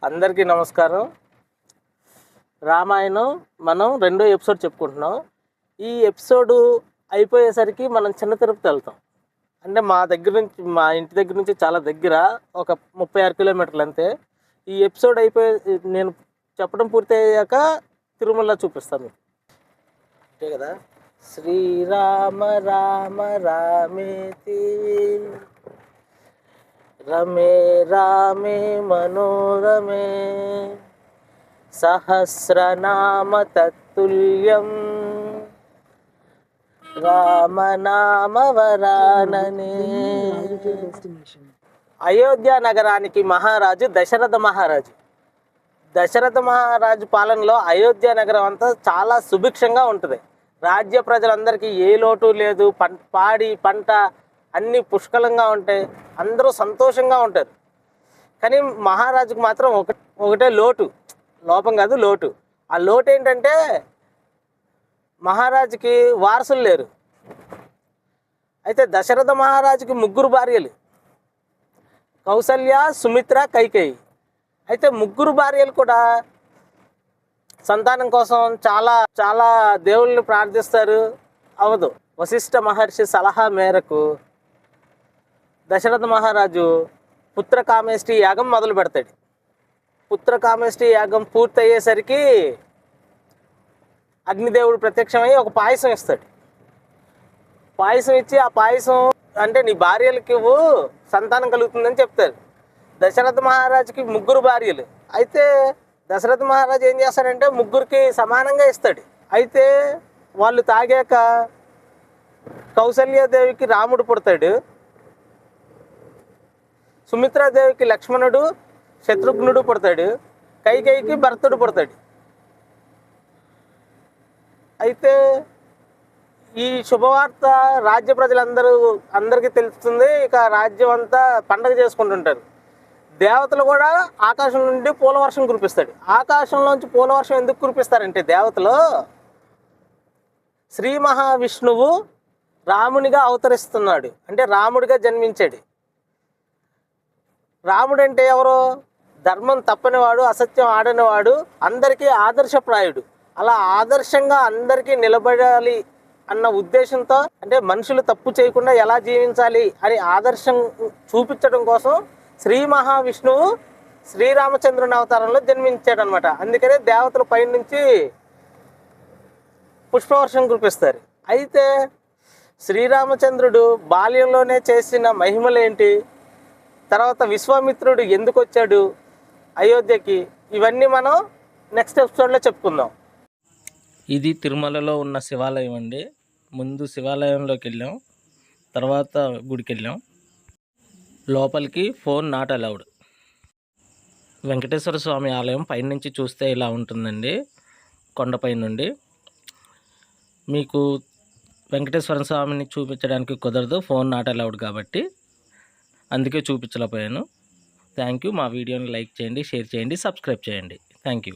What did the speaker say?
అందరికీ నమస్కారం. రామాయణం మనం రెండో ఎపిసోడ్ చెప్పుకుంటున్నాం. ఈ ఎపిసోడు అయిపోయేసరికి మనం చిన్న తిరుపతి వెళ్తాం. అంటే మా ఇంటి దగ్గర నుంచి చాలా దగ్గర, ఒక 36 కిలోమీటర్లు అంతే. ఈ ఎపిసోడ్ నేను చెప్పడం పూర్తి అయ్యాక తిరుమల చూపిస్తాను. అంతే కదా. శ్రీరామ రామ రామేతి రమే రామే మనోరమే సహస్రనామ తత్తుల్యం రామనామ వరాననే. అయోధ్య నగరానికి మహారాజు దశరథ మహారాజు. దశరథ మహారాజు పాలనలో అయోధ్య నగరం అంతా చాలా సుభిక్షంగా ఉంటుంది. రాజ్య ప్రజలందరికీ ఏ లోటు లేదు. పాడి పంట అన్నీ పుష్కలంగా ఉంటాయి. అందరూ సంతోషంగా ఉంటారు. కానీ మహారాజుకు మాత్రం ఒకటే లోపం కాదు, లోటు. ఆ లోటు ఏంటంటే మహారాజుకి వారసులు లేరు. అయితే దశరథ మహారాజుకి 3 భార్యలు, కౌసల్య, సుమిత్ర, కైకేయి. అయితే 3 భార్యలు కూడా సంతానం కోసం చాలా చాలా దేవుళ్ళని ప్రార్థిస్తారు, అవదు. వశిష్ఠ మహర్షి సలహా మేరకు దశరథ మహారాజు పుత్రకామేష్టి యాగం మొదలు పెడతాడు. పుత్రకామేష్టి యాగం పూర్తి అయ్యేసరికి అగ్నిదేవుడు ప్రత్యక్షమై ఒక పాయసం ఇస్తాడు. పాయసం ఇచ్చి ఆ పాయసం అంటే నీ భార్యలకి సంతానం కలుగుతుందని చెప్తారు. దశరథ మహారాజుకి 3 భార్యలు. అయితే దశరథ మహారాజు ఏం చేస్తాడంటే 3కి సమానంగా ఇస్తాడు. అయితే వాళ్ళు తాగాక కౌసల్యాదేవికి రాముడు పుడతాడు, సుమిత్రాదేవికి లక్ష్మణుడు, శత్రుఘ్నుడు పుడతాడు, కైకేయికి భరతుడు పుడతాడు. అయితే ఈ శుభవార్త రాజ్య అందరికీ తెలుస్తుంది. ఇక రాజ్యం అంతా పండగ చేసుకుంటుంటారు. దేవతలు కూడా ఆకాశం నుండి పూలవర్షం కురిపిస్తాడు. ఆకాశంలోంచి పూలవర్షం ఎందుకు కురిపిస్తారంటే దేవతలు శ్రీ మహావిష్ణువు రామునిగా అవతరిస్తున్నాడు, అంటే రాముడిగా జన్మించాడు. రాముడు అంటే ఎవరు? ధర్మం తప్పనివాడు, అసత్యం ఆడనివాడు, అందరికీ ఆదర్శప్రాయుడు. అలా ఆదర్శంగా అందరికీ నిలబడాలి అన్న ఉద్దేశంతో, అంటే మనుషులు తప్పు చేయకుండా ఎలా జీవించాలి అని ఆదర్శం చూపించడం కోసం శ్రీ మహావిష్ణువు శ్రీరామచంద్రుని అవతారంలో జన్మించాడు అనమాట. అందుకనే దేవతల పైనుంచి పుష్పవర్షం కురిపిస్తారు. అయితే శ్రీరామచంద్రుడు బాల్యంలోనే చేసిన మహిమలేంటి, తర్వాత విశ్వామిత్రుడు ఎందుకు వచ్చాడు అయోధ్యకి, ఇవన్నీ మనం నెక్స్ట్ ఎపిసోడ్లో చెప్పుకుందాం. ఇది తిరుమలలో ఉన్న శివాలయం అండి. ముందు శివాలయంలోకి వెళ్ళాం, తర్వాత గుడికి వెళ్ళాం. లోపలికి ఫోన్ నాట్ అలౌడ్. వెంకటేశ్వర స్వామి ఆలయం పైనుంచి చూస్తే ఇలా ఉంటుందండి. కొండపై నుండి మీకు వెంకటేశ్వర స్వామిని చూపించడానికి కుదరదు, ఫోన్ నాట్ అలౌడ్ కాబట్టి. అందుకే చూపించలేకపోయాను. Thank you. మా వీడియోని లైక్ చేయండి, షేర్ చేయండి, సబ్స్క్రైబ్ చేయండి. Thank you.